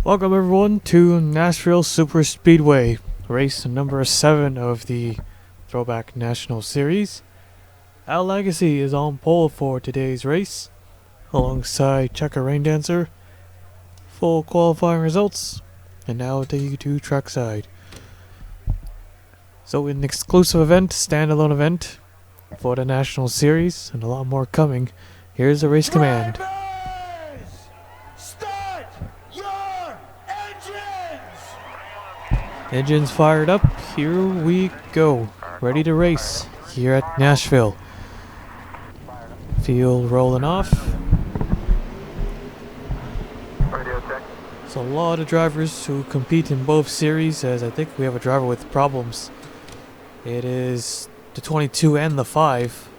Welcome everyone to Nashville Super Speedway, race number 7 of the Throwback National Series. Our Legacy is on pole for today's race, alongside Checker Rain Dancer. Full qualifying results, and now I'll take you to trackside. So an exclusive event, standalone event for the National Series, and a lot more coming. Here's the race command. Engines fired up, here we go. Ready to race here at Nashville. Field rolling off. There's a lot of drivers who compete in both series, as I think we have a driver with problems. It is the 22 and the 5.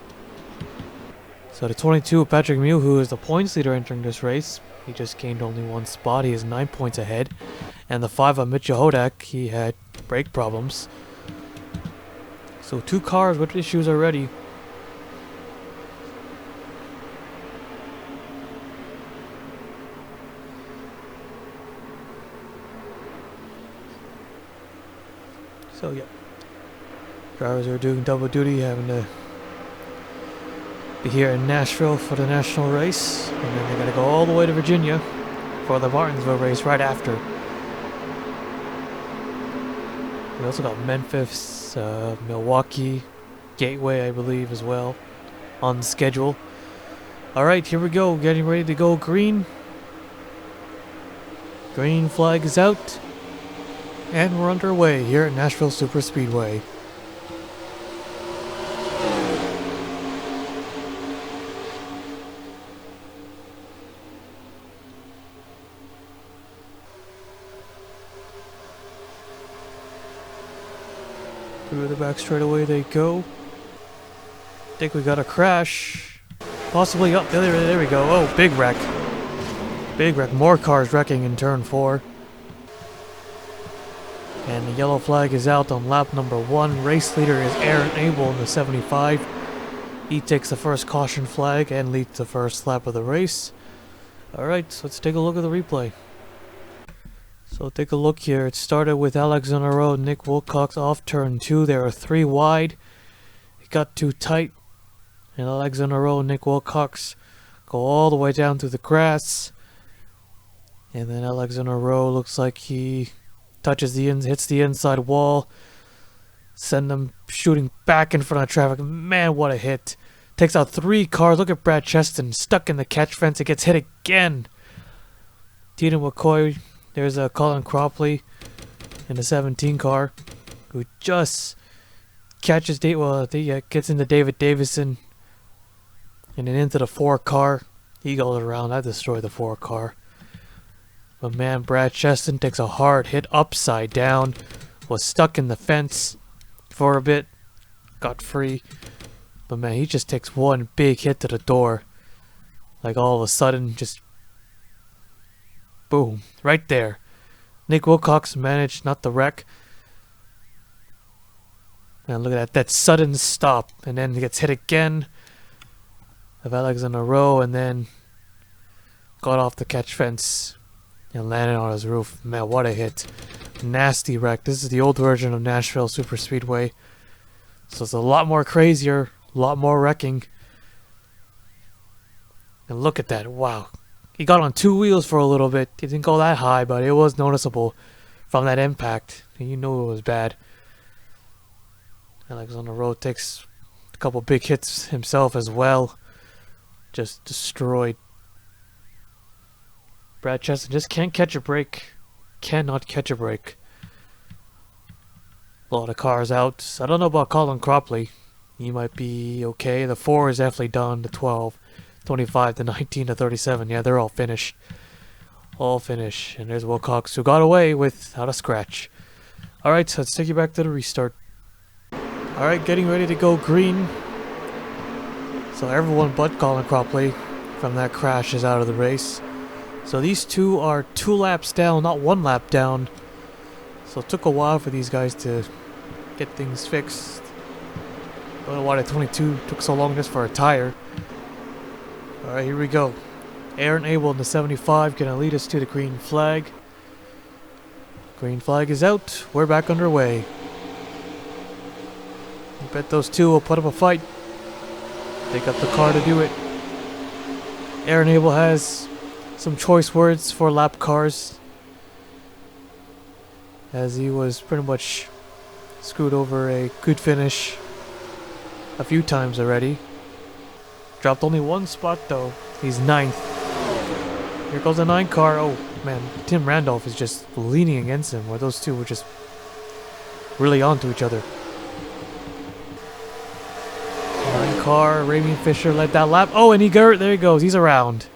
So the 22, Patrick Mew, who is the points leader entering this race. He just gained only one spot, he is 9 points ahead. And the 5 of Mitchell Hodak, he had brake problems. So 2 cars with issues already. So yeah, drivers are doing double duty, having to be here in Nashville for the national race, and then they gotta go all the way to Virginia for the Martinsville race right after. We also got Memphis, Milwaukee, Gateway, I believe, as well, on the schedule. Alright, here we go, getting ready to go green. Green flag is out, and we're underway here at Nashville Super Speedway. Through the back straightaway they go. Think we got a crash. Possibly up. There we go. Oh, big wreck. Big wreck. More cars wrecking in turn 4. And the yellow flag is out on lap number 1. Race leader is Aaron Abel in the 75. He takes the first caution flag and leads the first lap of the race. Alright, so let's take a look at the replay. So take a look here. It started with Alex on a road, Nick Wilcox off turn 2. There are 3 wide. It got too tight. And Alex on a road, Nick Wilcox go all the way down to the grass. And then Alex on a road looks like he touches the hits the inside wall. Send them shooting back in front of traffic. Man, what a hit. Takes out 3 cars. Look at Brad Cheston stuck in the catch fence. It gets hit again. Tina McCoy. There's a Colin Cropley in the 17 car who just catches gets into David Davison and then into the 4 car. He goes around. I destroyed the 4 car. But man, Brad Cheston takes a hard hit upside down. Was stuck in the fence for a bit. Got free. But man, he just takes one big hit to the door. Like all of a sudden, just boom, right there. Nick Wilcox managed not to wreck. And look at that sudden stop. And then he gets hit again. Of Alex in a row, and then got off the catch fence and landed on his roof. Man, what a hit. Nasty wreck. This is the old version of Nashville Super Speedway. So it's a lot more crazier, a lot more wrecking. And look at that, wow. He got on 2 wheels for a little bit. He didn't go that high, but it was noticeable from that impact. And you knew it was bad. Alex on the road takes a couple big hits himself as well. Just destroyed. Brad Cheston just can't catch a break. Cannot catch a break. A lot of cars out. I don't know about Colin Cropley. He might be okay. The 4 is definitely done. The 12. 25 to 19 to 37. Yeah, they're all finished. All finished. And there's Wilcox, who got away without a scratch. Alright, so let's take you back to the restart. Alright, getting ready to go green. So everyone but Colin Cropley from that crash is out of the race. So these 2 are 2 laps down, not 1 lap down. So it took a while for these guys to get things fixed. I don't know why the 22 took so long just for a tire. Alright, here we go. Aaron Abel in the 75 gonna lead us to the green flag. Green flag is out. We're back underway. I bet those two will put up a fight. They got the car to do it. Aaron Abel has some choice words for lap cars, as he was pretty much screwed over a good finish a few times already. Dropped only one spot though. He's 9th. Here goes the 9 car. Oh man, Tim Randolph is just leaning against him, where those two were just really onto each other. 9 car, Raymond Fisher led that lap. Oh, and there he goes. He's around.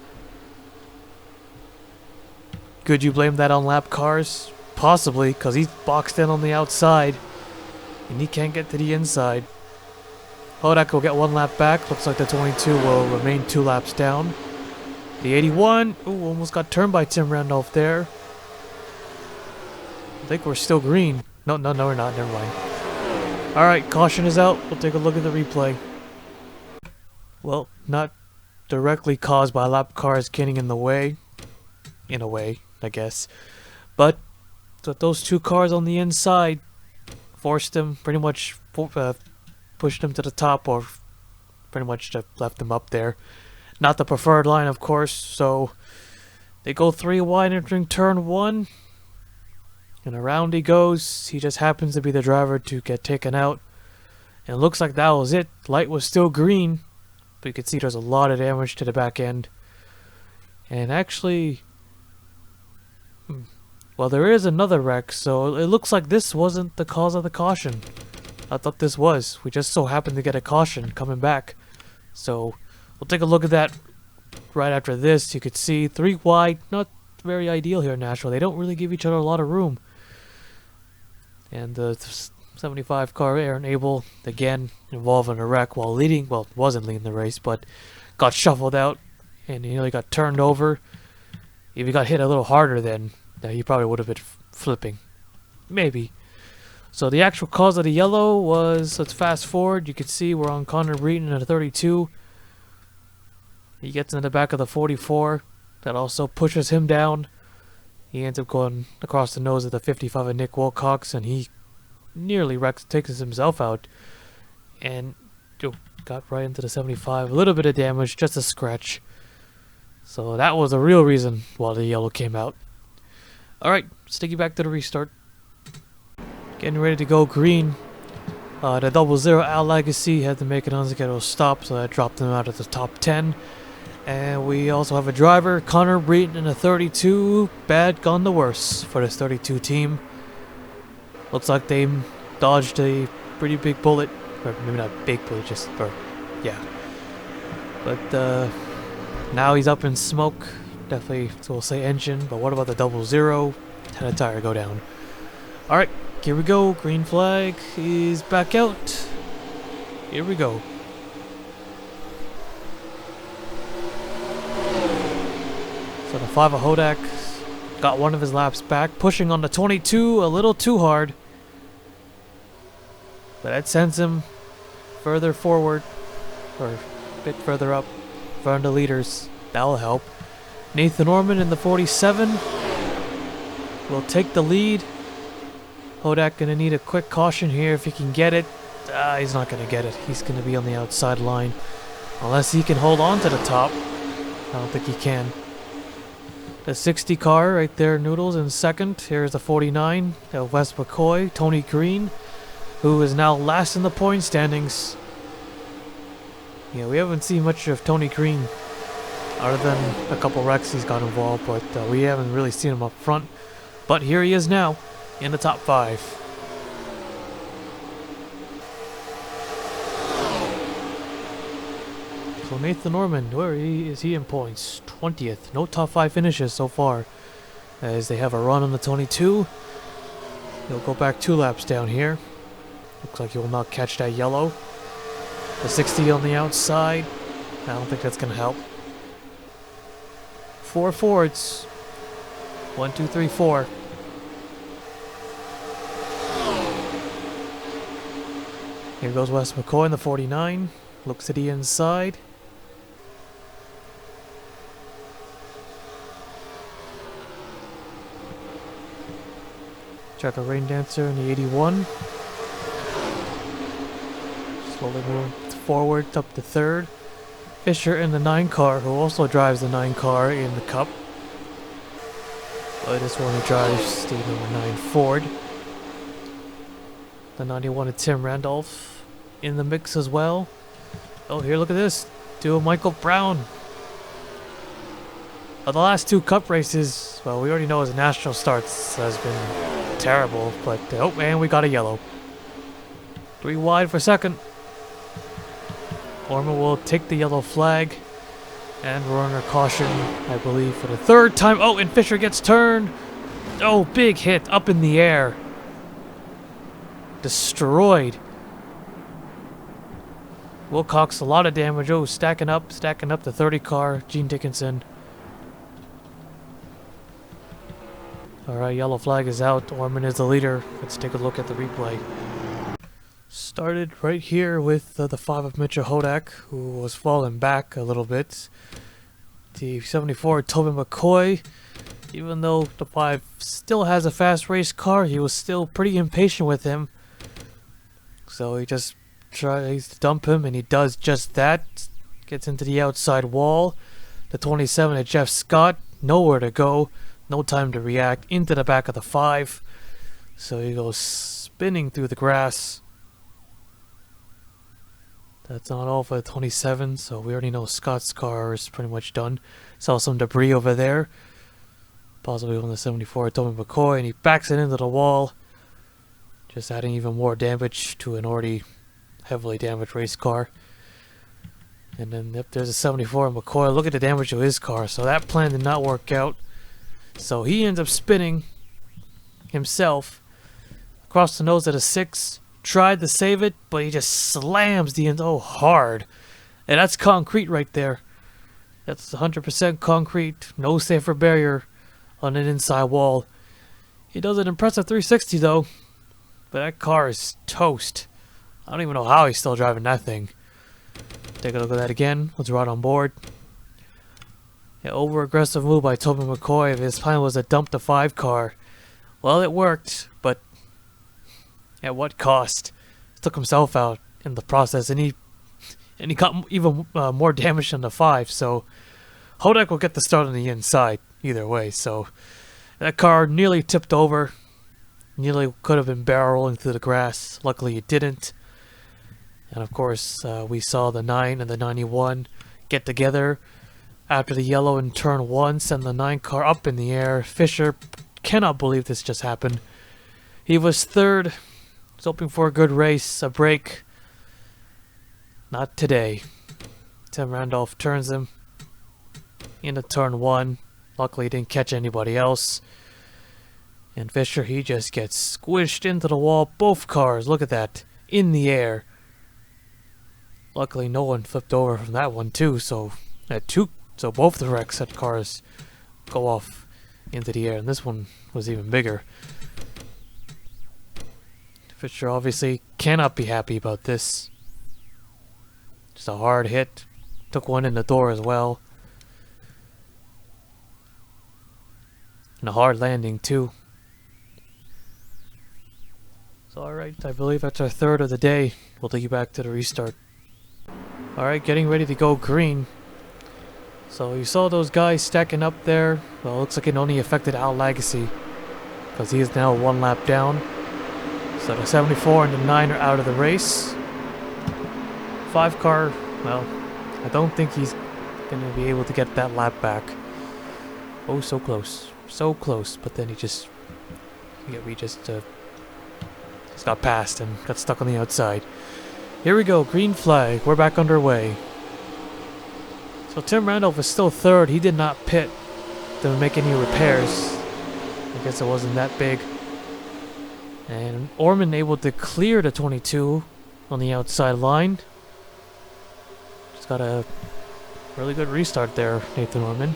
Could you blame that on lap cars? Possibly, because he's boxed in on the outside and he can't get to the inside. Hodak will get 1 lap back. Looks like the 22 will remain 2 laps down. The 81, ooh, almost got turned by Tim Randolph there. I think we're still green. No, we're not. Never mind. Alright, caution is out. We'll take a look at the replay. Well, not directly caused by lap cars getting in the way. In a way, I guess. But those 2 cars on the inside forced him, pretty much pushed him to the top, or pretty much left him up there. Not the preferred line, of course, so they go 3 wide entering turn 1. And around he goes. He just happens to be the driver to get taken out. And it looks like that was it. Light was still green, but you can see there's a lot of damage to the back end. And actually, well, there is another wreck, so it looks like this wasn't the cause of the caution. I thought this was. We just so happened to get a caution coming back. So we'll take a look at that right after this. You could see 3 wide, not very ideal here in Nashville. They don't really give each other a lot of room. And the 75 car, Aaron Abel, again involved in a wreck while leading. Well, wasn't leading the race, but got shuffled out and he nearly got turned over. If he got hit a little harder, then he probably would have been flipping. Maybe. So the actual cause of the yellow was, let's fast forward. You can see we're on Connor Breton at a 32. He gets in the back of the 44. That also pushes him down. He ends up going across the nose of the 55 of Nick Wilcox, and he nearly takes himself out. And got right into the 75. A little bit of damage, just a scratch. So that was the real reason why the yellow came out. Alright, let's take you back to the restart. Getting ready to go green. The 00 Al Legacy had to make an unscheduled stop, so that dropped them out of the top 10. And we also have a driver, Connor Breton, in a 32. Bad gone the worse for this 32 team. Looks like they dodged a pretty big bullet. Or maybe not big bullet, just, yeah. But now he's up in smoke. Definitely, so we'll say engine. But what about the 00? Had a tire go down. Alright, here we go. Green flag is back out. Here we go. So the 5 of Hodak got one of his laps back, pushing on the 22 a little too hard. But that sends him further forward, or a bit further up, in front of the leaders. That'll help. Nathan Norman in the 47 will take the lead. Hodak gonna need a quick caution here if he can get it. He's not gonna get it. He's gonna be on the outside line. Unless he can hold on to the top. I don't think he can. The 60 car right there, Noodles in second. Here's the 49 of Wes McCoy, Tony Green, who is now last in the point standings. Yeah, we haven't seen much of Tony Green other than a couple wrecks he's got involved, but we haven't really seen him up front. But here he is now in the top 5. So Nathan Norman, where is he in points? 20th. No top 5 finishes so far, as they have a run on the 22. He'll go back 2 laps down here. Looks like he will not catch that yellow. The 60 on the outside. I don't think that's going to help. 4 Fords. 1, 2, 3, 4. Here goes Wes McCoy in the 49. Looks at the inside. Check a Rain Dancer in the 81. Slowly move forward up to third. Fisher in the 9 car, who also drives the 9 car in the Cup. But this one he drives the number 9 Ford. The 91 of Tim Randolph in the mix as well. Oh, here, look at this. Duo Michael Brown. The last 2 Cup races, well, we already know his national starts has been terrible, but oh man, we got a yellow. 3 wide for second. Orman will take the yellow flag, and we're under caution, I believe, for the 3rd time. Oh, and Fisher gets turned. Oh, big hit up in the air. Destroyed. Wilcox, a lot of damage. Oh, stacking up the 30 car. Gene Dickinson. Alright, yellow flag is out. Orman is the leader. Let's take a look at the replay. Started right here with the 5 of Mitchell Hodak, who was falling back a little bit. The 74 Tobin McCoy, even though the 5 still has a fast race car, he was still pretty impatient with him. So he just tries to dump him, and he does just that. Gets into the outside wall. The 27 of Jeff Scott, nowhere to go. No time to react, into the back of the 5. So he goes spinning through the grass. That's not all for the 27, so we already know Scott's car is pretty much done. Saw some debris over there. Possibly on the 74 Tobin McCoy, and he backs it into the wall. Just adding even more damage to an already heavily damaged race car. And then yep, there's a 74 McCoy. Look at the damage to his car. So that plan did not work out. So he ends up spinning himself across the nose at a 6. Tried to save it, but he just slams the end hard. And that's concrete right there. That's 100% concrete. No safer barrier on an inside wall. He does an impressive 360 though. But that car is toast. I don't even know how he's still driving that thing. Take a look at that again. Let's ride on board. Yeah, over-aggressive move by Tobin McCoy. His plan was to dump the 5 car. Well, it worked, but at what cost? He took himself out in the process, and he got even more damage than the 5. So Hodak will get the start on the inside either way. So that car nearly tipped over. Nearly could have been barrel rolling through the grass. Luckily, it didn't. And of course, we saw the 9 and the 91 get together after the yellow in turn 1, send the 9 car up in the air. Fisher cannot believe this just happened. He was 3rd. Was hoping for a good race, a break. Not today. Tim Randolph turns him into turn 1. Luckily, he didn't catch anybody else. And Fisher, he just gets squished into the wall. Both cars, look at that, in the air. Luckily, no one flipped over from that one too. So both the wrecks had cars go off into the air, and this one was even bigger. Fisher obviously cannot be happy about this. Just a hard hit. Took one in the door as well. And a hard landing too. So alright, I believe that's our 3rd of the day. We'll take you back to the restart. Alright, getting ready to go green. So you saw those guys stacking up there. Well, it looks like it only affected Al Lagacy, because he is now 1 lap down. So the 74 and the 9 are out of the race. 5 car, well, I don't think he's going to be able to get that lap back. Oh, so close. So close, but then he just got passed and got stuck on the outside. Here we go, green flag. We're back underway. So Tim Randolph is still 3rd. He did not pit to make any repairs. I guess it wasn't that big. And Orman able to clear the 22 on the outside line. Just got a really good restart there, Nathan Orman.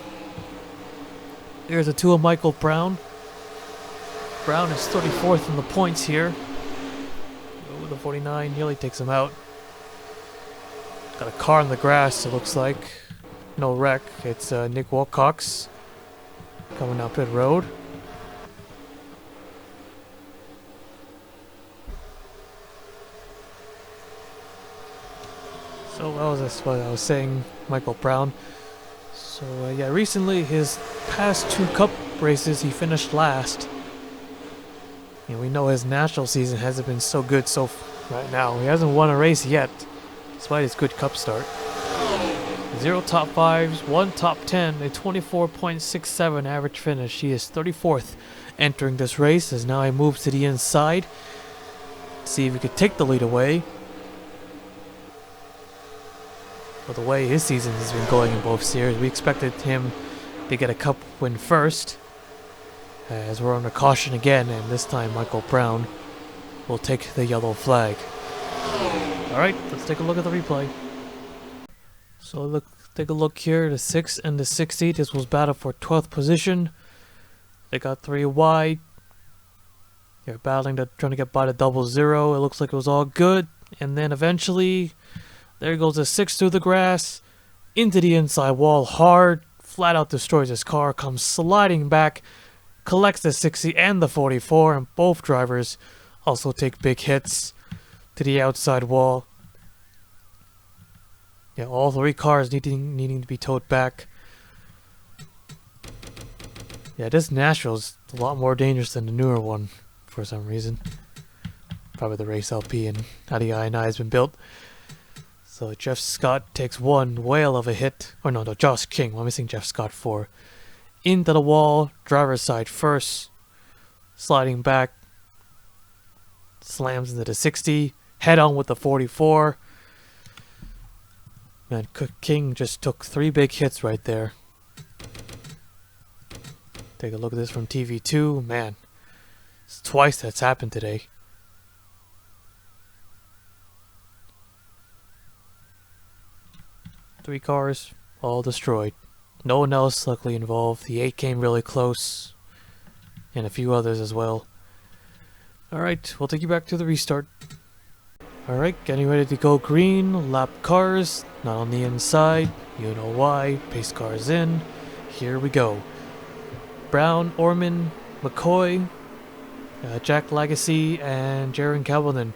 Here's a 2 of Michael Brown. Brown is 34th in the points here. Oh, the 49 nearly takes him out. Got a car in the grass, it looks like. No wreck. It's Nick Wilcox coming up pit road. So that's what I was saying, Michael Brown. So yeah, recently his past 2 cup races he finished last. And we know his national season hasn't been so good right now. He hasn't won a race yet, despite his good cup start. 0 top 5s, 1 top 10, a 24.67 average finish. He is 34th entering this race as now he moves to the inside. See if he could take the lead away. Well, the way his season has been going in both series, we expected him to get a cup win first. As we're under caution again, and this time Michael Brown will take the yellow flag. Alright, let's take a look at the replay. So take a look here, the 6 and the 60. This was battled for 12th position. They got 3 wide. They're battling trying to get by the 0-0. It looks like it was all good. And then eventually, there goes the 6 through the grass, into the inside wall hard, flat out destroys his car, comes sliding back, collects the 60 and the 44, and both drivers also take big hits to the outside wall. Yeah, all 3 cars needing to be towed back. Yeah, this Nashville's a lot more dangerous than the newer one for some reason. Probably the race LP and how the I&I has been built. So Jeff Scott takes 1 whale of a hit. Or no, Josh King. What am I saying Jeff Scott for? Into the wall, driver's side first. Sliding back. Slams into the 60. Head on with the 44. Man, King just took 3 big hits right there. Take a look at this from TV2. Man, it's twice that's happened today. Three cars, all destroyed. No one else luckily involved. The 8 came really close. And a few others as well. Alright, we'll take you back to the restart. Alright, getting ready to go green. Lap cars, not on the inside. You know why. Pace cars in. Here we go. Brown, Orman, McCoy, Jack Legacy, and Jaron Calvin.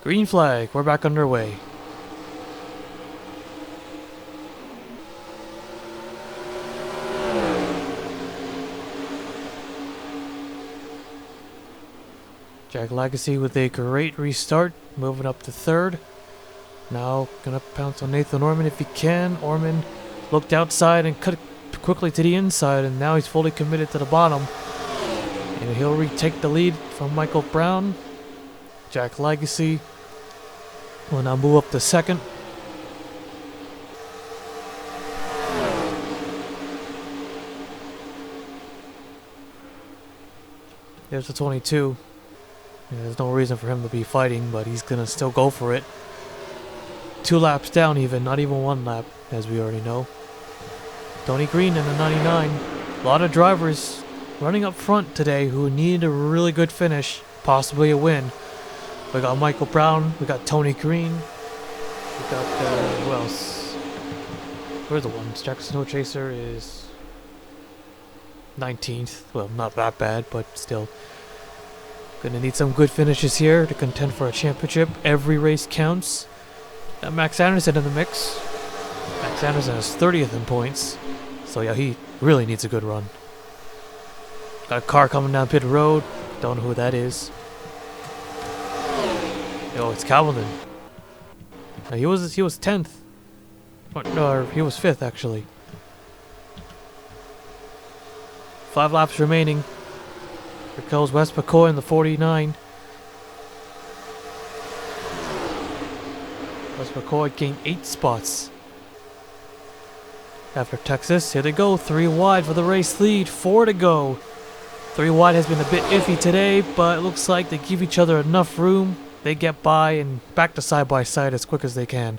Green flag, we're back underway. Jack Legacy with a great restart, moving up to 3rd. Now gonna pounce on Nathan Orman if he can. Orman looked outside and cut quickly to the inside, and now he's fully committed to the bottom. And he'll retake the lead from Michael Brown. Jack Legacy will now move up to 2nd. There's the 22. There's no reason for him to be fighting, but he's gonna still go for it. 2 laps down even, not even 1 lap, as we already know. Tony Green in the 99. A lot of drivers running up front today who need a really good finish, possibly a win. We got Michael Brown, we got Tony Green, we got, who else? Where's the ones? Jackson Snow Chaser is 19th. Well, not that bad, but still. Gonna need some good finishes here to contend for a championship. Every race counts. Got Max Anderson in the mix. Max Anderson is 30th in points. So yeah, he really needs a good run. Got a car coming down pit road. Don't know who that is. Oh, it's Calvin. He was 10th. No, he was 5th actually. 5 laps remaining. Here goes Wes McCoy in the 49. Wes McCoy gained 8 spots. After Texas, here they go. 3 wide for the race lead. 4 to go. 3 wide has been a bit iffy today, but it looks like they give each other enough room. They get by and back to side by side as quick as they can.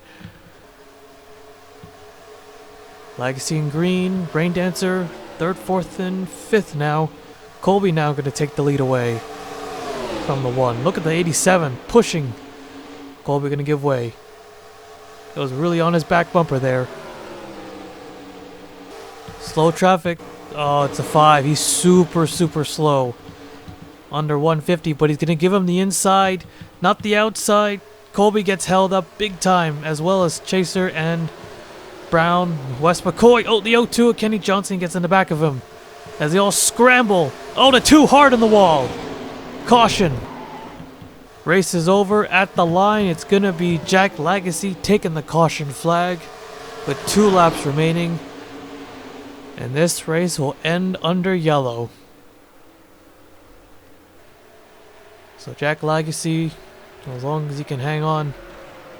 Legacy in green. Rain Dancer, 3rd, 4th, and 5th now. Colby now going to take the lead away from the 1. Look at the 87 pushing. Colby going to give way. It was really on his back bumper there. Slow traffic. Oh, it's a 5. He's super slow. Under 150, but he's going to give him the inside, not the outside. Colby gets held up big time, as well as Chaser and Brown. Wes McCoy, oh, the 0-2 of Kenny Johnson gets in the back of him as they all scramble. Oh, the 2 hard on the wall. Caution. Race is over. At the line, it's going to be Jack Legacy taking the caution flag with 2 laps remaining. And this race will end under yellow. So Jack Legacy, as long as he can hang on,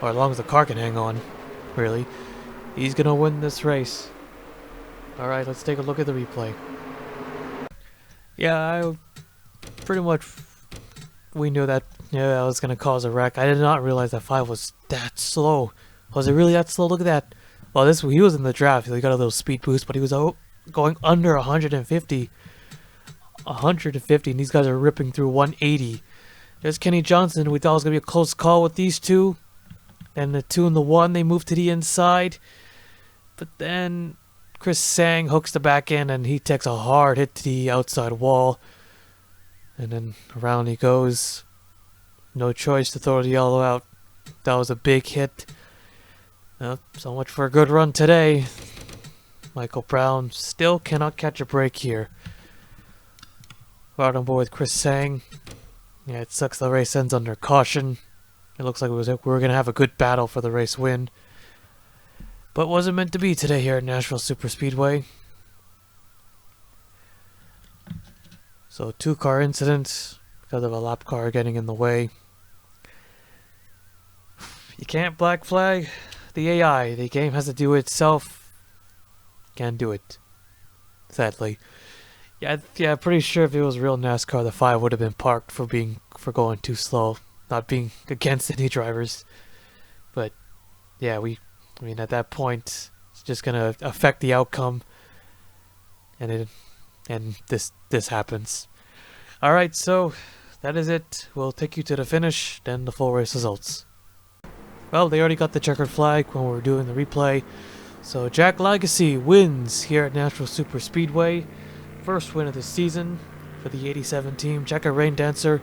or as long as the car can hang on, really, he's going to win this race. Alright, let's take a look at the replay. Yeah, I pretty much, we knew that, yeah, I was going to cause a wreck. I did not realize that 5 was that slow. Was it really that slow? Look at that. Well, he was in the draft, so he got a little speed boost, but he was going under 150. 150, and these guys are ripping through 180. There's Kenny Johnson. We thought it was going to be a close call with these 2. And the 2 and the 1, they move to the inside. But then Chris Sang hooks the back end, and he takes a hard hit to the outside wall. And then around he goes. No choice to throw the yellow out. That was a big hit. So much for a good run today. Michael Brown still cannot catch a break here. Right on board with Chris Sang. Yeah, it sucks the race ends under caution. It looks like we were going to have a good battle for the race win. But wasn't meant to be today here at Nashville Superspeedway. So 2-car incident because of a lap car getting in the way. You can't black flag the AI. The game has to do it itself. Can't do it. Sadly. Yeah, pretty sure if it was real NASCAR, the 5 would have been parked for going too slow, not being against any drivers. But yeah, I mean at that point, it's just gonna affect the outcome, and this happens. All right, so that is it. We'll take you to the finish, then the full race results. Well, they already got the checkered flag when we were doing the replay. So Jack Legacy wins here at Nashville Superspeedway. First win of the season for the 87 team. Checker Rain Dancer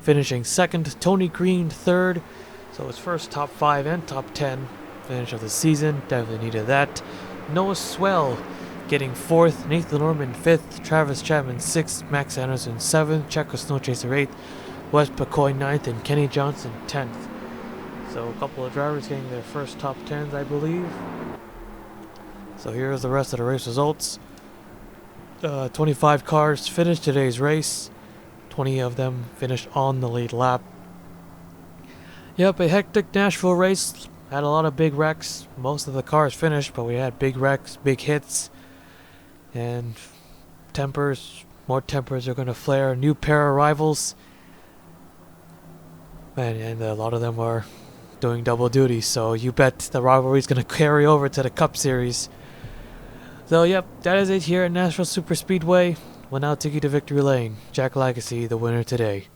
finishing 2nd. Tony Green 3rd. So his first top 5 and top 10 finish of the season. Definitely needed that. Noah Swell getting 4th. Nathan Norman 5th. Travis Chapman 6th. Max Anderson 7th. Checo Snow Chaser 8th. Wes McCoy 9th. And Kenny Johnson 10th. So a couple of drivers getting their first top 10s, I believe. So here's the rest of the race results. 25 cars finished today's race. 20 of them finished on the lead lap. Yep, a hectic Nashville race. Had a lot of big wrecks. Most of the cars finished, but we had big wrecks, big hits. And more tempers are going to flare. New pair of rivals. And a lot of them are doing double duty. So you bet the rivalry is going to carry over to the Cup Series. So, yep, that is it here at Nashville Superspeedway. We'll now take you to victory lane. Jack Legacy, the winner today.